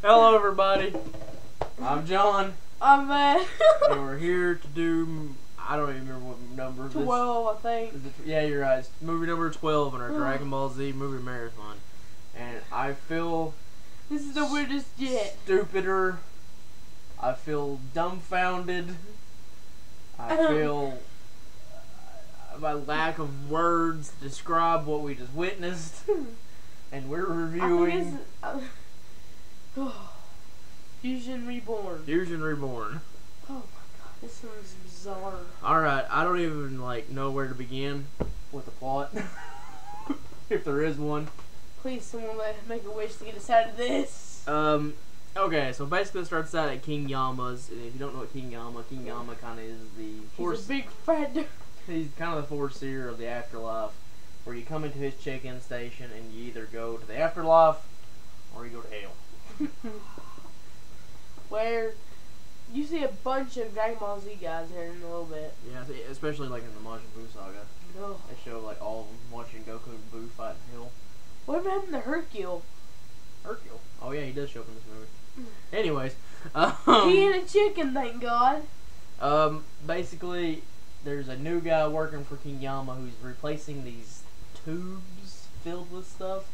Hello everybody, I'm John. I'm Matt. And we're here to do, I don't even remember what number. 12, I think. Yeah, you're right. It's movie number 12 in our Dragon Ball Z movie marathon. And I feel... This is the weirdest yet. Stupider. I feel dumbfounded. I feel... my lack of words to describe what we just witnessed. And we're reviewing... Fusion Reborn. Fusion Reborn. Oh my god, this sounds bizarre. Alright, I don't even know where to begin with the plot. If there is one. Please, someone make a wish to get us out of this. Okay, so basically it starts out at King Yama's, and if you don't know what King Yama kind of is the He's a big fat dude. He's kind of the foreseer of the afterlife, where you come into his check-in station and you either go to the afterlife or you go to hell. Where you see a bunch of Dragon Ball Z guys here in a little bit. Yeah, especially in the Majin Buu saga. Oh. They show all of them watching Goku and Buu fight in hell. Whatever happened to Hercule? Hercule? Oh yeah, he does show up in this movie. Anyways, he ain't a chicken, thank God. Basically, there's a new guy working for King Yama who's replacing these tubes filled with stuff,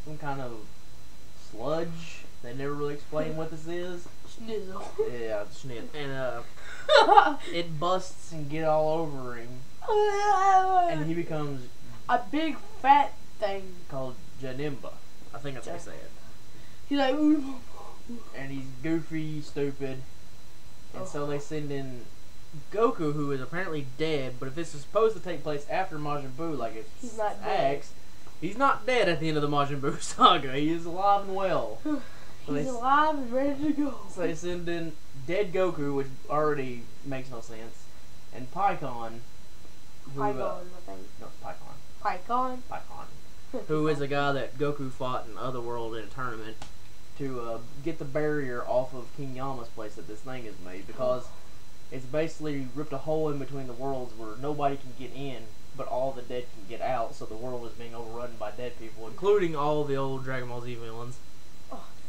some kind of sludge. They never really explain what this is. Schnizzle. Yeah, schnit. And it busts and get all over him, and he becomes a big fat thing called Janimba. I think that's how you say it. He's like, and he's goofy, stupid, and so they send in Goku, who is apparently dead. But if this is supposed to take place after Majin Buu, like it's acts, he's not dead at the end of the Majin Buu saga. He is alive and well. He's alive and ready to go. So they send in dead Goku, which already makes no sense, and Pikkon. I think. No, Pikkon. Pikkon? Pikkon. Who is a guy that Goku fought in Otherworld in a tournament to get the barrier off of King Yama's place that this thing is made, because it's basically ripped a hole in between the worlds where nobody can get in, but all the dead can get out, so the world is being overrun by dead people, including all the old Dragon Ball Z villains.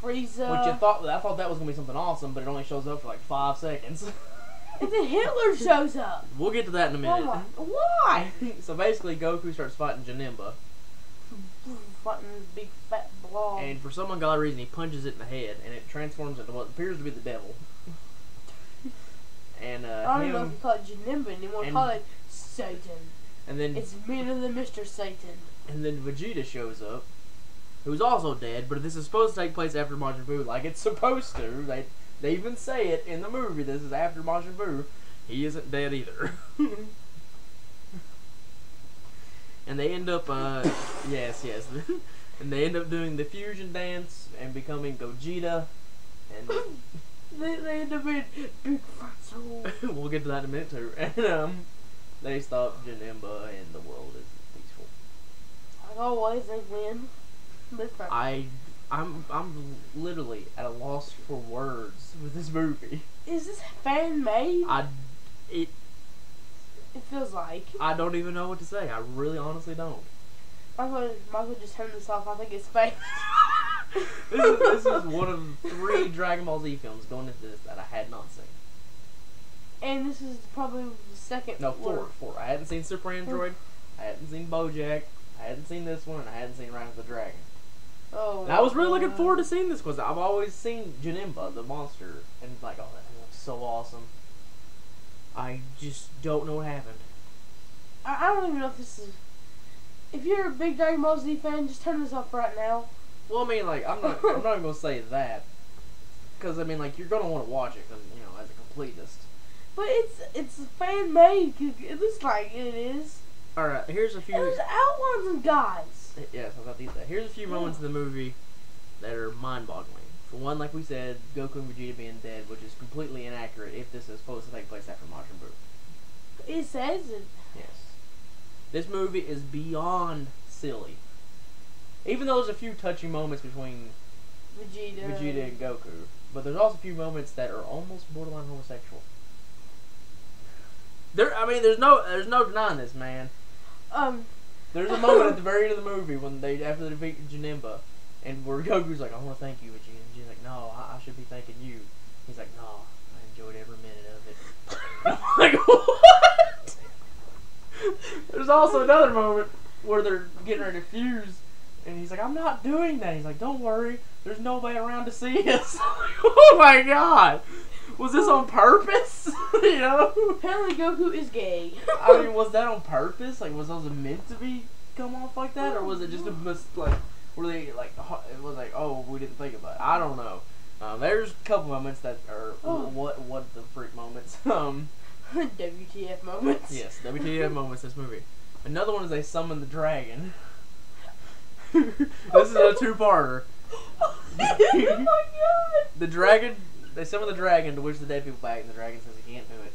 Frieza. Which I thought that was gonna be something awesome, but it only shows up for like 5 seconds. And then Hitler shows up. We'll get to that in a minute. Why? So basically, Goku starts fighting Janimba. Fighting this big fat blob. And for some ungodly reason, he punches it in the head, and it transforms into what appears to be the devil. And I don't know if you call it Janimba anymore. Call it Satan. And then it's meaner than Mr. Satan. And then Vegeta shows up, who's also dead, but this is supposed to take place after Majin Buu, like it's supposed to. They even say it in the movie, this is after Majin Buu. He isn't dead either. And they end up, yes. And they end up doing the fusion dance and becoming Gogeta. And they end up being big fat soul. We'll get to that in a minute too. And they stop Janimba and the world is peaceful. Like always, they win. I'm literally at a loss for words with this movie. Is this fan made? It feels like. I don't even know what to say. I really honestly don't. Might as well just turn this off. I think it's fake. This is one of 3 Dragon Ball Z films going into this that I had not seen. And this is probably the second. No, 4. I hadn't seen Super Android. I hadn't seen BoJack. I hadn't seen this one, and I hadn't seen Rise of the Dragon. Oh. And I was really looking forward to seeing this because I've always seen Janimba, the monster, and like, oh, that looks so awesome. I just don't know what happened. I don't even know if this is... If you're a big Dragon Ball Z fan, just turn this off right now. Well, I mean, like, I'm not gonna say that, because I mean, like, you're gonna want to watch it, as a completist. But it's fan made. It looks like it is. All right, here's a few. There's outlines and guys. Yes, I thought these. Here's a few moments in the movie that are mind-boggling. For one, like we said, Goku and Vegeta being dead, which is completely inaccurate if this is supposed to take place after Majin Buu. It says it. Yes. This movie is beyond silly. Even though there's a few touching moments between Vegeta and Goku, but there's also a few moments that are almost borderline homosexual. There's no denying this, man. There's a moment at the very end of the movie when after they defeat Janemba, and where Goku's like, "I want to thank you, Vegeta," and Vegeta's like, "No, I should be thanking you." He's like, "No, I enjoyed every minute of it." I'm like, what? There's also another moment where they're getting ready to fuse, and he's like, "I'm not doing that." He's like, "Don't worry, there's nobody around to see us." Oh my god! Was this on purpose? Apparently Goku is gay. I mean, was that on purpose? Like, was those meant to be come off like that, or was it just were they like it was like, oh, we didn't think about it? I don't know. There's a couple moments that are what the freak moments. WTF moments. Yes, WTF moments. This movie. Another one is they summon the dragon. This is a two-parter. Oh my god! The dragon. They summon the dragon to wish the dead people back, and the dragon says he can't do it.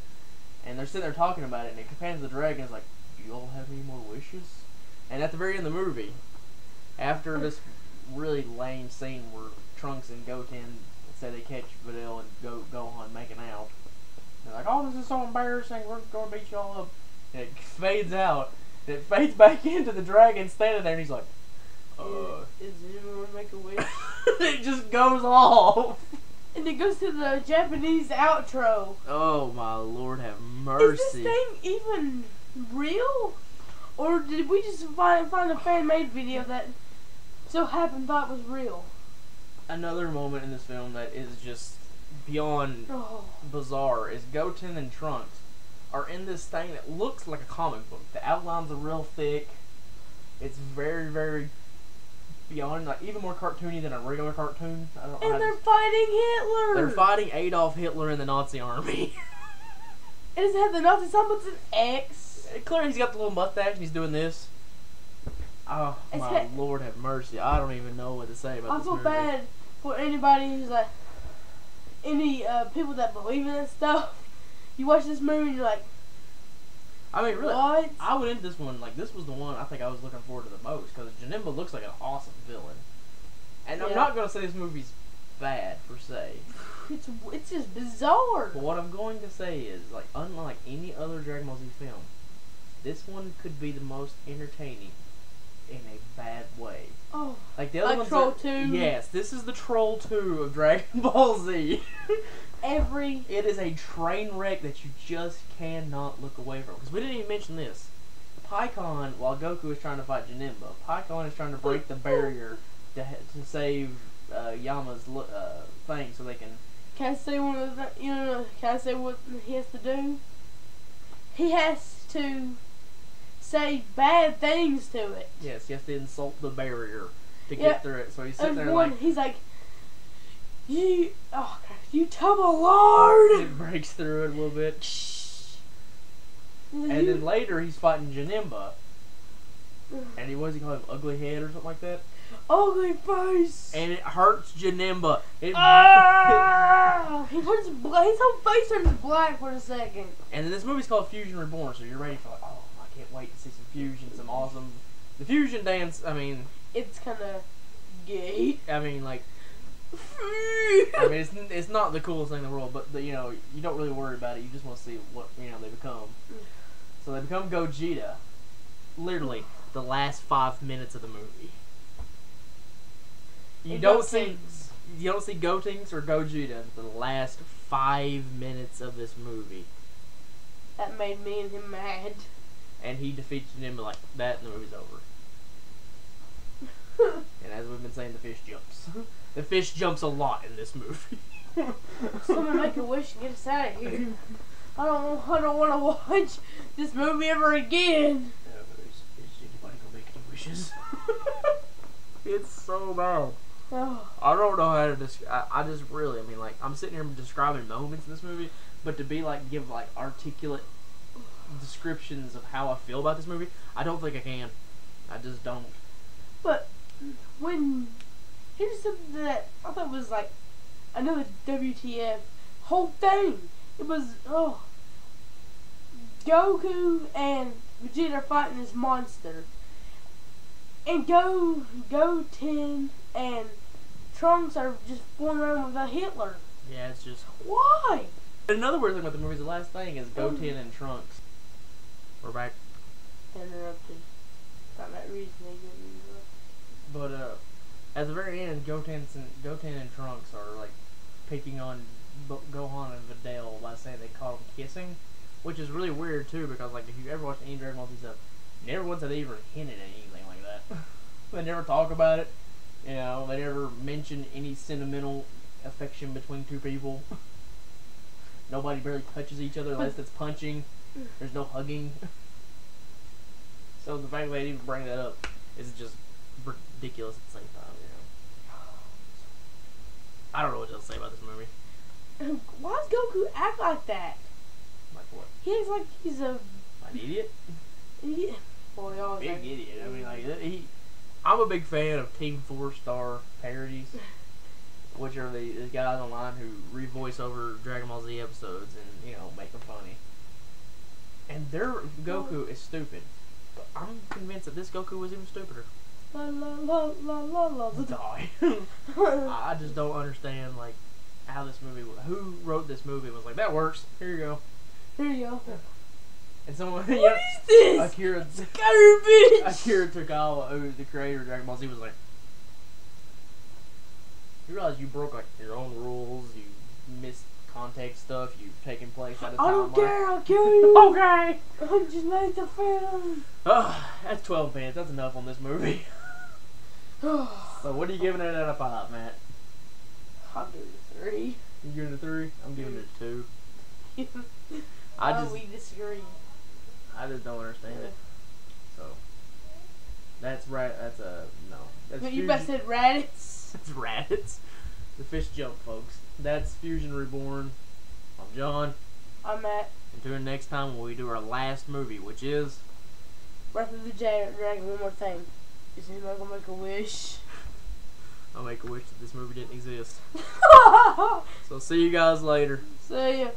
And they're sitting there talking about it, and it companions the dragon is like, "Do you all have any more wishes?" And at the very end of the movie, after this really lame scene where Trunks and Goten say they catch Videl and Gohan making out, they're like, "Oh, this is so embarrassing, we're going to beat y'all up." And it fades out. And it fades back into the dragon standing there, and he's like, Is anyone make a wish? It just goes off. And it goes to the Japanese outro. Oh my Lord, have mercy. Is this thing even real? Or did we just find a fan-made video that so happened thought was real? Another moment in this film that is just beyond bizarre is Goten and Trunks are in this thing that looks like a comic book. The outlines are real thick. It's very, very beyond, like, even more cartoony than a regular cartoon. And they're fighting Hitler! They're fighting Adolf Hitler in the Nazi army. It doesn't have the Nazi sign, but it's an X. Clearly he's got the little mustache and he's doing this. Oh, my Lord have mercy. I don't even know what to say about this movie. I feel bad for anybody who's like, any people that believe in that stuff. You watch this movie and you're like, I mean, really, what? I went into this one, like, this was the one I think I was looking forward to the most, because Janemba looks like an awesome villain. And I'm not going to say this movie's bad, per se. It's just bizarre. But what I'm going to say is, like, unlike any other Dragon Ball Z film, this one could be the most entertaining in a bad way. Oh, like the other ones Troll 2? Yes, this is the Troll 2 of Dragon Ball Z. It is a train wreck that you just cannot look away from. Because we didn't even mention this. Pikkon, while Goku is trying to fight Janemba, Pikkon is trying to break the barrier to save Yama's thing so they can... Can I say one of the, can I say what he has to do? He has to say bad things to it. Yes, he has to insult the barrier to get through it. So he's sitting there like... He's like, you Tubble Lord! It breaks through it a little bit. And then later he's fighting Janemba. And what does he call him? Ugly head or something like that? Ugly face! And it hurts Janemba. His whole face turns black for a second. And then this movie's called Fusion Reborn, so you're ready for like, oh, I can't wait to see some fusion, some awesome... The fusion dance, I mean... It's kind of gay. I mean, like... I mean, it's not the coolest thing in the world, but you don't really worry about it. You just want to see what they become. So they become Gogeta. Literally, the last 5 minutes of the movie. You don't see Gotenks or Gogeta for the last 5 minutes of this movie. That made me and him mad. And he defeats Janemba like that, and the movie's over. And as we've been saying, the fish jumps. The fish jumps a lot in this movie. Someone make a wish and get us out of here. I don't want to watch this movie ever again. Is anybody gonna make any wishes? It's so bad. Oh. I don't know how to describe. I just really, I mean, like, I'm sitting here describing moments in this movie, but to be like, give like articulate descriptions of how I feel about this movie, I don't think I can. I just don't. But when here's something that I thought was like another WTF whole thing. It was Goku and Vegeta are fighting this monster, and Goten and Trunks are just going around with a Hitler. Yeah, it's just Why? another weird thing about the movie is the last thing is Goten and Trunks. We're back. Interrupted. Not that reason they didn't interrupt. But at the very end, Goten and Trunks are like picking on Gohan and Videl by saying they call them kissing, which is really weird too because like if you ever watched any Dragon Ball Z stuff, never once have they even hinted at anything like that. They never talk about it. You know, they never mention any sentimental affection between two people. Nobody barely touches each other unless it's punching. There's no hugging. So the fact that they even bring that up is just ridiculous at the same time, you know. I don't know what else to say about this movie. Why does Goku act like that? Like what? He acts like he's a An idiot? idiot. Boy, he always Big acts- idiot. I mean, like, I'm a big fan of Team 4-Star parodies, which are the guys online who revoice over Dragon Ball Z episodes and, you know, make them funny. And their Goku is stupid. But I'm convinced that this Goku was even stupider. La la la la la la. Die. I just don't understand, like, how this movie, who wrote this movie and was like, that works, here you go. Here you go. And someone, What is this? Akira Garbage. Tagawa, who's the creator of Dragon Ball Z, was like, you realize you broke, like, your own rules, you missed context stuff, you've taken place at a time. I don't care. I'll kill you. Okay. I just made the film. That's 12 minutes. That's enough on this movie. So what are you giving it out of 5, Matt? I'll give it a 3. You giving it a 3? I'm giving it a 2. We disagree. I just don't understand it. So that's right. That's a no. That's But you best said Raditz. That's Raditz. The fish jump, folks. That's Fusion Reborn. I'm John. I'm at Until next time when we do our last movie, which is Breath of the Dragon. One more thing. Is anybody gonna make a wish? I'll make a wish that this movie didn't exist. So see you guys later. See ya.